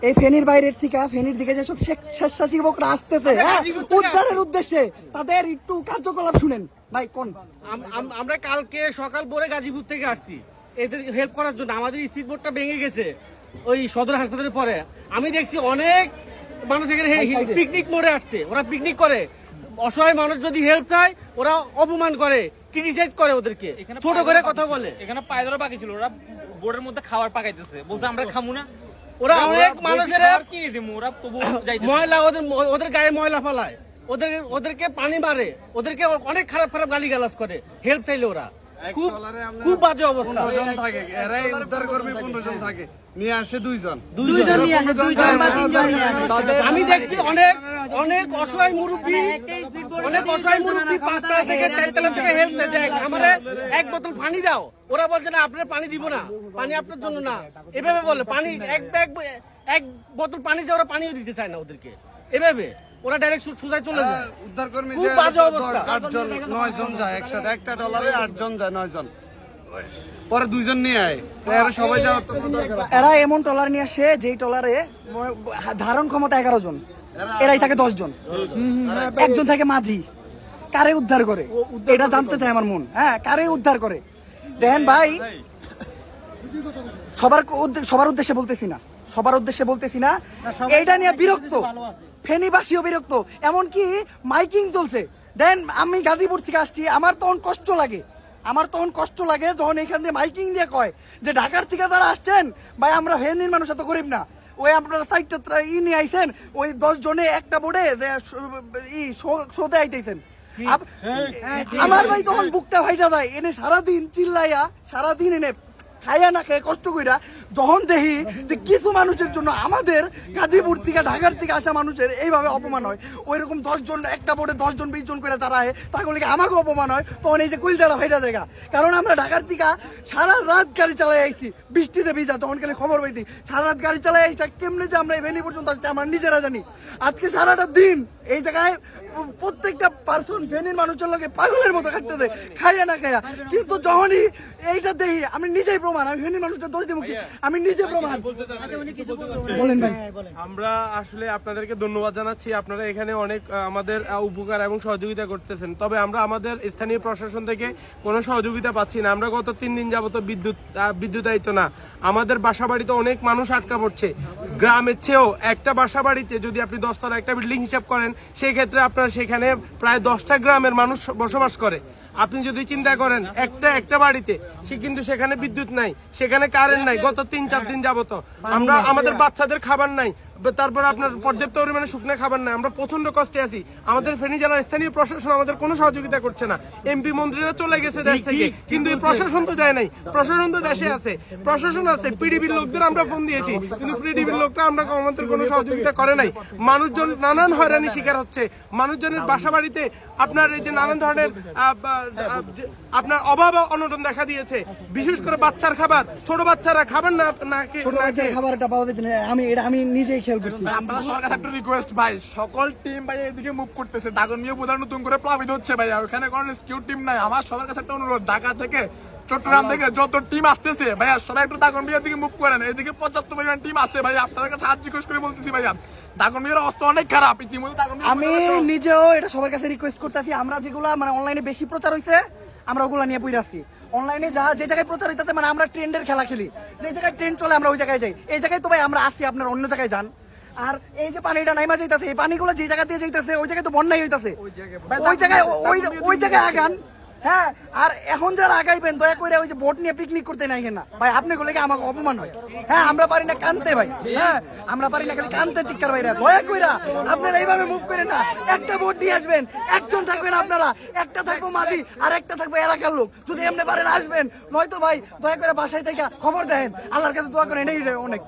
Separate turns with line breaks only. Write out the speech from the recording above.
এই ফেনীর বাইরের থেকে ফেনীর দিকে যেসব স্বেচ্ছাসেবকরা আসতেছে উদ্ধারের উদ্দেশ্যে তাদের একটু কার্যকলাপ শুনেন ভাই। কোন
আমরা কালকে সকাল পরে গাজীপুর থেকে আসছি এদের হেল্প করার জন্য। আমাদের স্পিড বোটটা ভেঙে গেছে ওই সদর হাসপাতালের পরে। আমি দেখছি অনেক মানুষ এখানে পিকনিক মোড়ে আসছে, ওরা পিকনিক করে। অসহায় মানুষ যদি হেল্প চায় ওরা অপমান করে, ক্রিটিসাইজ করে, ওদেরকে ছোট করে কথা বলে।
এখানে পায়ে ধরা বাকি ছিল, ওরা বোর্ডের মধ্যে খাবার পাকাইতেছে, বলছে আমরা খামু না।
ওরা অনেক মানুষের
কিনে দিব, ওরা তবু
ময়লা ওদের গায়ে ময়লা ফালায়, ওদেরকে পানি মারে, ওদেরকে অনেক খারাপ খারাপ গালিগালাজ করে হেল্প চাইলে। ওরা খুব বাজে অবস্থা।
থাকে এরাই উদ্ধার কর্মী 15 জন থাকে, নিয়ে আসে দুইজন।
আমি দেখছি অনেক অনেক অসহায় মুরব্বী, অনেক অসহায় মুরব্বী 5 তলা থেকে 4 তলা থেকে হেল্প দেয়, আমারে এক বোতল পানি দাও। ওরা বলছে না আপনার পানি দিব না, পানি আপনার জন্য না, এভাবে বলে। পানি এক বোতল পানি যে ওরা পানিও দিতে চায় না ওদেরকে, এভাবে ওরা ডাইরেক্ট সুজায় চলে যায়।
উদ্ধার কর্মী
খুব বাজে অবস্থা।
8 জন 9 জন যায় একসাথে, একটা ডলারে 8 জন যায়, 9 জন পরে 2 জন নিয়ে আয়। এরা সবাই যাওয়ার তো কোনো দরকার আছে?
এরা এমন ট্রলার নিয়ে আসে যেই ট্রলারে ধারণ ক্ষমতা 11 জন, এরাই থাকে 10 জন, একজন থাকে মাঝি। কারে উদ্ধার করে এটা জানতে চাই আমার মন। হ্যাঁ, কারে উদ্ধার করে দেখেন ভাই। সবার উদ্দেশ্যে বলতেছি না, সবার উদ্দেশ্যে বলতেছি না, এইটা নিয়ে বিরক্ত, ফেনীবাসীও বিরক্ত। এমনকি মাইকিং চলছে। দেন আমি গাজীপুর থেকে আসছি, আমার তখন কষ্ট লাগে যখন এখান দিয়ে মাইকিং দিয়ে কয় যে ঢাকার থেকে তারা আসছেন ভাই, আমরা ফেনীর মানুষ এত গরিব না, ওই আপনারা সাইডটা নিয়ে আইছেন, ওই 10 জনে একটা বোর্ডে শোতে আইতেছেন। আমার ভাই তখন বুকটা ভাইটা দেয়, এনে সারাদিন চিল্লাইয়া, সারাদিন এনে খাইয়া না খেয়ে কষ্ট কইরা যখন দেখি যে কিছু মানুষের জন্য আমাদের গাজীপুর থেকে ঢাকার থেকে আসা মানুষের এইভাবে অপমান হয়, ওই রকম 10 জন একটা বোর্ডে 10 জন 20 জন করে দাঁড়ায়, তাহলে আমাকে অপমান হয়, তখন এই যে কুইলজারা ভাইটা জায়গা। কারণ আমরা ঢাকার থেকে সারা রাত গাড়ি চালাই আইছি, বৃষ্টিতে ভিজা, তখন খালি খবর পাইছি সারা রাত গাড়ি চালাই আইসা কেমনে যে আমরা এই ভেনি পর্যন্ত আসছি আমরা নিজেরা জানি। আজকে সারাটা দিন এই জায়গায় প্রত্যেকটা পার্সন ফেনীর মানুষের লোকে পাগলের মতো কাটতে দেয় খাইয়া না খাইয়া। কিন্তু যখনই এইটা দেখি আমি নিজেই প্রমাণ, আমি ফেনীর মানুষটা দোষ দেবো কি, আমি নিজে প্রমাণ। বলেন ভাই।
আমরা আসলে আপনাদেরকে ধন্যবাদ জানাচ্ছি, আপনারা এখানে অনেক আমাদের উপকার এবং সহযোগিতা করতেছেন। তবে আমরা আমাদের স্থানীয় প্রশাসন থেকে কোনো সহযোগিতা পাচ্ছি না। আমরা গত 3 দিন যাবত বিদ্যুতায়িত না, আমাদের বাসা বাড়িতে অনেক মানুষ আটকা পড়ছে। গ্রামের চেয়েও একটা বাসা বাড়িতে যদি আপনি 10 তলা একটা বিল্ডিং হিসাব করেন, সেই ক্ষেত্রে আপনার সেখানে প্রায় 10টা গ্রামের মানুষ বসবাস করে। আপনি যদি চিন্তা করেন একটা বাড়িতে সে কিন্তু সেখানে বিদ্যুৎ নাই, সেখানে কারেন্ট নাই, গত 3-4 দিন যাবত আমরা আমাদের বাচ্চাদের খাবার নাই, তারপর আপনার পর্যাপ্ত পরিমাণে শুকনো খাবার নাই, আমরা প্রচন্ড কষ্টে আছি। আমাদের ফেনী জেলার স্থানীয় প্রশাসন আমাদের কোনো সহযোগিতা করছে না। এমপি মন্ত্রীরা চলে গেছে দেশ থেকে, কিন্তু এই প্রশাসন তো যায় নাই, প্রশাসন তো দেশে আছে, প্রশাসন আছে। পিডিবির লোকদের আমরা ফোন দিয়েছি, কিন্তু পিডিবির লোকরা আমরা আমাদের কোনো সহযোগিতা করে নাই। মানুষজন নানান হয়রানি শিকার হচ্ছে, মানুষজনের বাসা বাড়িতে আপনার এই যে নানান ধরনের আপনার অভাব অনটন দেখা দিয়েছে। বিশেষ করে বাচ্চার খাবার, ছোট বাচ্চারা খাবার না
খাবারটা পাওয়া যেত না, আমি নিজেই খেয়াল করছি।
আমরা সরকার একটা রিকোয়েস্ট ভাই, সকল টিম ভাই এদিকে মুভ করতেছে, দাগনভূঞা প্রধান নতুন করে প্লাবিত হচ্ছে ভাই, ওখানে কোনো রেস্কিউ টিম নাই। আমার সবার কাছে একটা অনুরোধ, ঢাকা থেকে চট্টগ্রাম থেকে যত টিম আসতেছে ভাইয়া সবাই একটু দাগনভূঞার দিকে মুভ করেন, এদিকে পর্যাপ্ত পরিমাণ টিম আছে ভাই, আপনাদের কাছে হাত রিকোয়েস্ট করে বলতেছি ভাইয়া, দাগনভূঞার অবস্থা অনেক খারাপ। ইতিমধ্যে
আমি নিজেও এটা সবার কাছে রিকোয়েস্ট করতেছি, আমরা যেগুলা মানে অনলাইনে বেশি প্রচার হইছে আমরা ওগুলা নিয়ে বই রাখছি। অনলাইনে যে জায়গায় প্রচার হইতেছে মানে আমরা ট্রেন্ডের খেলা খেলি, যে জায়গায় ট্রেন্ড চলে আমরা ওই জায়গায় যাই। এই জায়গায় তো ভাই আমরা আসছি, আপনার অন্য জায়গায় যান। আর এই যে পানিটা নাইমা যাইতেছে, এই পানিগুলো যে জায়গা দিয়ে যাইতেছে ওই জায়গায় তো বন্যাই হইতেছে, ওই জায়গায় আগান। হ্যাঁ, আর এখন যারা আগাইবেন দয়া করে ওই যে বোট নিয়ে পিকনিক করতে নাই না ভাই, আপনি গুলো আমাকে অপমান হয়। হ্যাঁ, আমরা পারি না কানতে ভাই, হ্যাঁ আমরা পারি না খালি কানতে চিৎকার ভাইরা, দয়া কইরা আপনারা এইভাবে মুভ করে না। একটা বোট নিয়ে আসবেন, একজন থাকবেন আপনারা, একটা থাকবো মাঝি আর একটা থাকবে এলাকার লোক। যদি এমনি পারেন আসবেন, নয়তো ভাই দয়া করে বাসায় থেকে খবর দেন, আল্লাহর কাছে দোয়া করেন, এটাই অনেক।